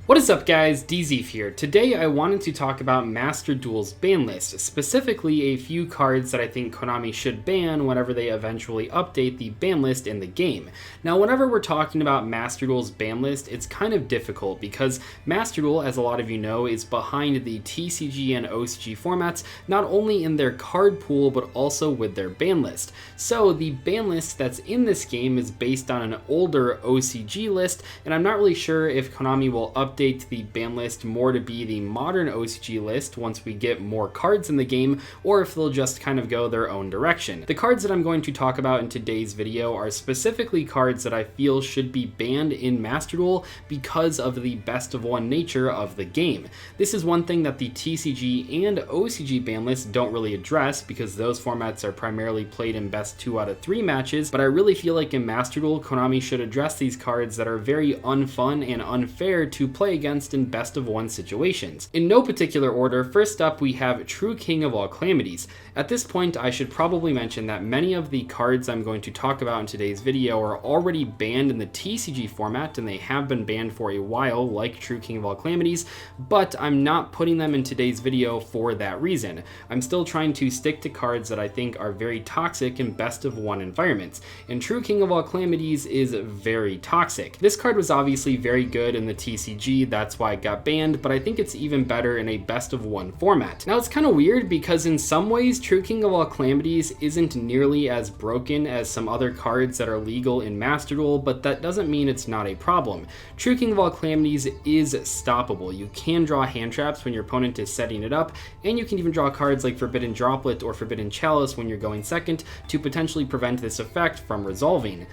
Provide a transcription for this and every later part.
What is up guys, Dzeeff here. Today I wanted to talk about Master Duel's ban list, specifically a few cards that I think Konami should ban whenever they eventually update the ban list in the game. Now whenever we're talking about Master Duel's ban list, it's kind of difficult because Master Duel, as a lot of you know, is behind the TCG and OCG formats, not only in their card pool but also with their ban list. So the ban list that's in this game is based on an older OCG list, and I'm not really sure if Konami will update the ban list more to be the modern OCG list once we get more cards in the game, or if they'll just kind of go their own direction. The cards that I'm going to talk about in today's video are specifically cards that I feel should be banned in Master Duel because of the best of one nature of the game. This is one thing that the TCG and OCG ban lists don't really address because those formats are primarily played in best 2 out of 3 matches, but I really feel like in Master Duel, Konami should address these cards that are very unfun and unfair to play against in best of one situations. In no particular order, first up we have True King of all Calamities. At this point I should probably mention that many of the cards I'm going to talk about in today's video are already banned in the TCG format, and they have been banned for a while, like True King of all Calamities, but I'm not putting them in today's video for that reason. I'm still trying to stick to cards that I think are very toxic in best of one environments, and True King of all Calamities is very toxic. This card was obviously very good in the TCG, that's why it got banned, but I think it's even better in a best of one format. Now it's kind of weird because in some ways True King of all Calamities isn't nearly as broken as some other cards that are legal in Master Duel, but that doesn't mean it's not a problem. True King of all Calamities is stoppable. You can draw hand traps when your opponent is setting it up, and you can even draw cards like Forbidden Droplet or Forbidden Chalice when you're going second to potentially prevent this effect from resolving.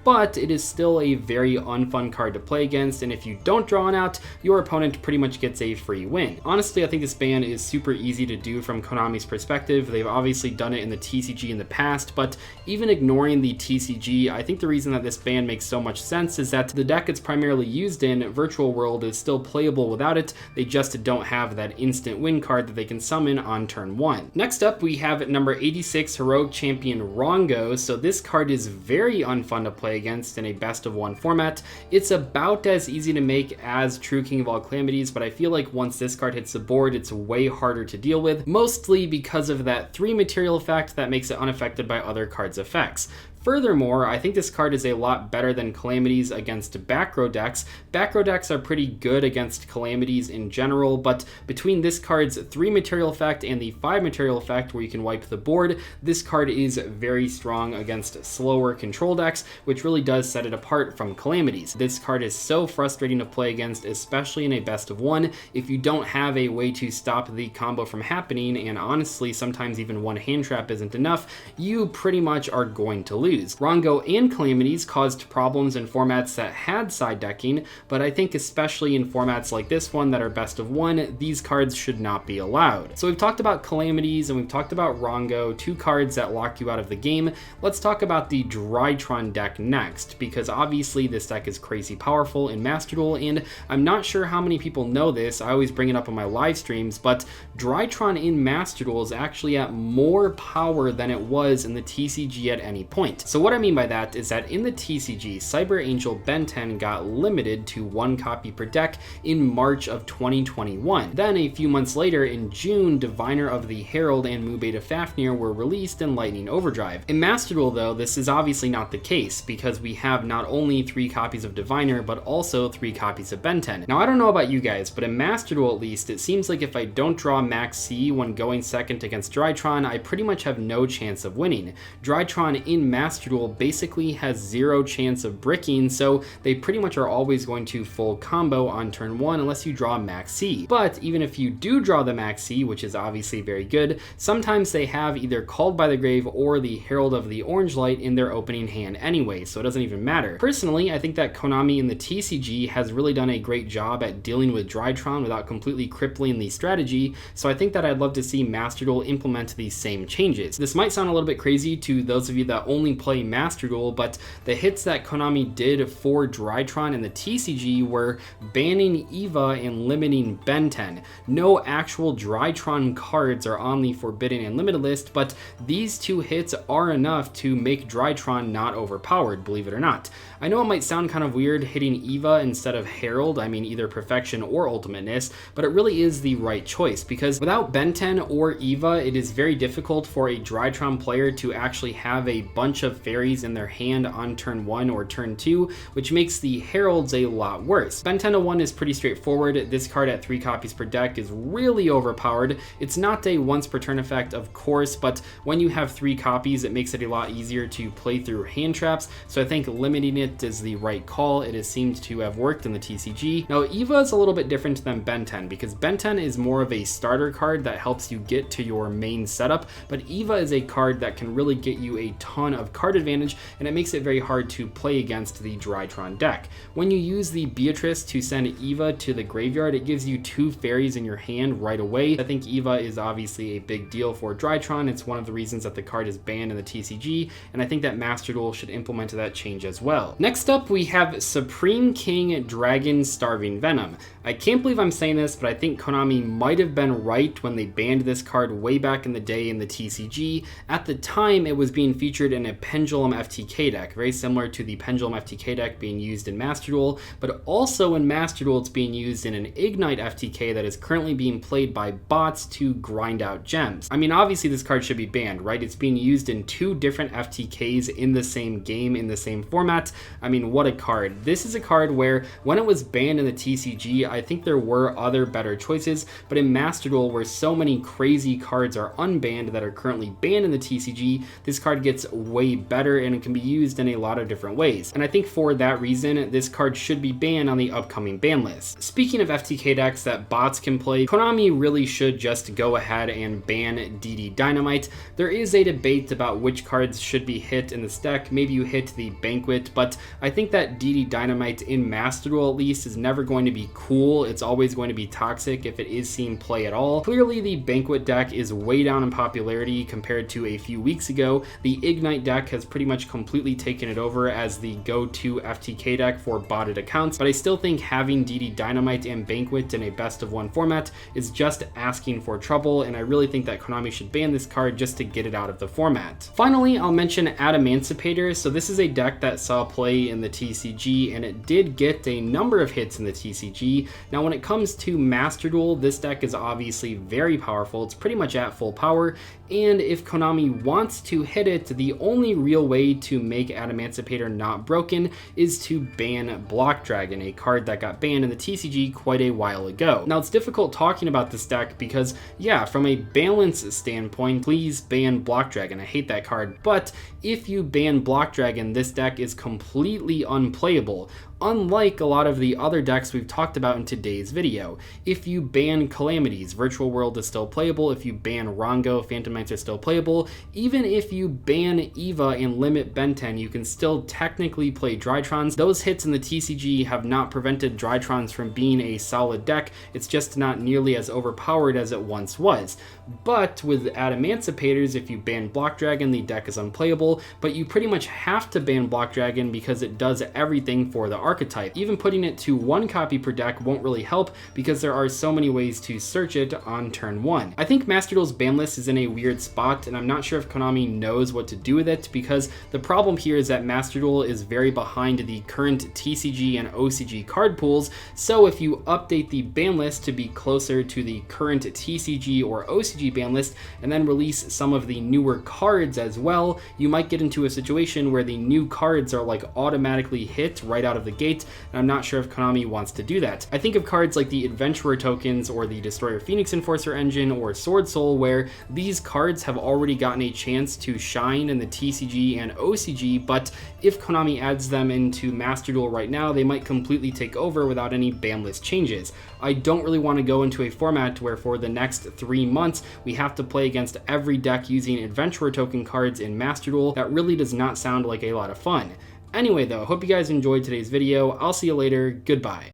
But it is still a very unfun card to play against, and if you don't draw an out, your opponent pretty much gets a free win. Honestly, I think this ban is super easy to do from Konami's perspective. They've obviously done it in the TCG in the past, but even ignoring the TCG, I think the reason that this ban makes so much sense is that the deck it's primarily used in, Virtual World, is still playable without it. They just don't have that instant win card that they can summon on turn 1. Next up, we have number 86 Heroic Champion Rongo. So this card is very unfun to play against in a best of one format. It's about as easy to make as True King of all Calamities, but I feel like once this card hits the board, it's way harder to deal with, mostly because of that 3 material effect that makes it unaffected by other cards' effects. Furthermore, I think this card is a lot better than Calamities against back row decks. Back row decks are pretty good against Calamities in general, but between this card's 3 material effect and the 5 material effect where you can wipe the board, this card is very strong against slower control decks, which really does set it apart from Calamities. This card is so frustrating to play against, especially in a best of one, if you don't have a way to stop the combo from happening, and honestly sometimes even one hand trap isn't enough, you pretty much are going to lose. Rongo and Calamities caused problems in formats that had side decking, but I think especially in formats like this one that are best of one, these cards should not be allowed. So we've talked about Calamities and we've talked about Rongo, 2 cards that lock you out of the game. Let's talk about the Drytron deck next, because obviously this deck is crazy powerful in Master Duel, and I'm not sure how many people know this. I always bring it up on my live streams, but Drytron in Master Duel is actually at more power than it was in the TCG at any point. So what I mean by that is that in the TCG, Cyber Angel Ben 10 got limited to 1 copy per deck in March of 2021. Then a few months later, in June, Diviner of the Herald and Mu Beta Fafnir were released in Lightning Overdrive. In Master Duel though, this is obviously not the case, because we have not only 3 copies of Diviner, but also 3 copies of Ben 10. Now I don't know about you guys, but in Master Duel at least, it seems like if I don't draw Max C when going second against Drytron, I pretty much have no chance of winning. Drytron in Master Duel basically has 0 chance of bricking, so they pretty much are always going to full combo on turn 1 unless you draw Max C. But even if you do draw the Max C, which is obviously very good, sometimes they have either Called by the Grave or the Herald of the Orange Light in their opening hand anyway, so it doesn't even matter. Personally, I think that Konami in the TCG has really done a great job at dealing with Drytron without completely crippling the strategy, so I think that I'd love to see Master Duel implement these same changes. This might sound a little bit crazy to those of you that only play Master Duel, but the hits that Konami did for Drytron in the TCG were banning Eva and limiting Ben 10. No actual Drytron cards are on the Forbidden and Limited list, but these 2 hits are enough to make Drytron not overpowered, believe it or not. I know it might sound kind of weird hitting Eva instead of Herald, I mean either Perfection or Ultimateness, but it really is the right choice because without Ben 10 or Eva, it is very difficult for a Drytron player to actually have a bunch of fairies in their hand on turn 1 or turn 2, which makes the Heralds a lot worse. Ben 10/1 is pretty straightforward. This card at 3 copies per deck is really overpowered. It's not a once per turn effect, of course, but when you have 3 copies, it makes it a lot easier to play through hand traps, so I think limiting it is the right call. It has seemed to have worked in the TCG. Now, Eva is a little bit different than Ben 10 because Ben 10 is more of a starter card that helps you get to your main setup, but Eva is a card that can really get you a ton of card advantage, and it makes it very hard to play against the Drytron deck. When you use the Beatrice to send Eva to the graveyard, it gives you 2 fairies in your hand right away. I think Eva is obviously a big deal for Drytron. It's one of the reasons that the card is banned in the TCG, and I think that Master Duel should implement that change as well. Next up, we have Supreme King Dragon Starving Venom. I can't believe I'm saying this, but I think Konami might have been right when they banned this card way back in the day in the TCG. At the time, it was being featured in a Pendulum FTK deck, very similar to the Pendulum FTK deck being used in Master Duel, but also in Master Duel it's being used in an Ignite FTK that is currently being played by bots to grind out gems. I mean, obviously this card should be banned, right? It's being used in 2 different FTKs in the same game, in the same format. I mean, what a card. This is a card where when it was banned in the TCG, I think there were other better choices, but in Master Duel, where so many crazy cards are unbanned that are currently banned in the TCG, this card gets way better and it can be used in a lot of different ways. And I think for that reason, this card should be banned on the upcoming ban list. Speaking of FTK decks that bots can play, Konami really should just go ahead and ban DD Dynamite. There is a debate about which cards should be hit in this deck. Maybe you hit the Banquet, but I think that DD Dynamite in Master Duel at least is never going to be cool. It's always going to be toxic if it is seen play at all. Clearly the Banquet deck is way down in popularity compared to a few weeks ago. The Ignite deck has pretty much completely taken it over as the go-to FTK deck for botted accounts, but I still think having DD Dynamite and Banquet in a best of 1 format is just asking for trouble, and I really think that Konami should ban this card just to get it out of the format. Finally, I'll mention Adamancipator. So this is a deck that saw play in the TCG, and it did get a number of hits in the TCG. Now, when it comes to Master Duel, this deck is obviously very powerful. It's pretty much at full power, and if Konami wants to hit it, the only real way to make Adamancipator not broken is to ban Block Dragon, a card that got banned in the TCG quite a while ago. Now, it's difficult talking about this deck because, yeah, from a balance standpoint, please ban Block Dragon. I hate that card, but if you ban Block Dragon, this deck is completely unplayable. Unlike a lot of the other decks we've talked about in today's video. If you ban Calamities, Virtual World is still playable. If you ban Rongo, Phantom Knights are still playable. Even if you ban Eva and limit Ben 10, you can still technically play Drytrons. Those hits in the TCG have not prevented Drytrons from being a solid deck. It's just not nearly as overpowered as it once was. But with Adamancipators, if you ban Block Dragon, the deck is unplayable, but you pretty much have to ban Block Dragon because it does everything for the archetype. Even putting it to 1 copy per deck won't really help because there are so many ways to search it on turn 1. I think Master Duel's ban list is in a weird spot, and I'm not sure if Konami knows what to do with it because the problem here is that Master Duel is very behind the current TCG and OCG card pools, so if you update the ban list to be closer to the current TCG or OCG ban list and then release some of the newer cards as well, you might get into a situation where the new cards are like automatically hit right out of the gate, and I'm not sure if Konami wants to do that. I think of cards like the Adventurer tokens or the Destroyer Phoenix Enforcer engine or Sword Soul, where these cards have already gotten a chance to shine in the TCG and OCG, but if Konami adds them into Master Duel right now, they might completely take over without any ban list changes. I don't really want to go into a format where for the next 3 months we have to play against every deck using Adventurer token cards in Master Duel. That really does not sound like a lot of fun. Anyway though, I hope you guys enjoyed today's video. I'll see you later. Goodbye.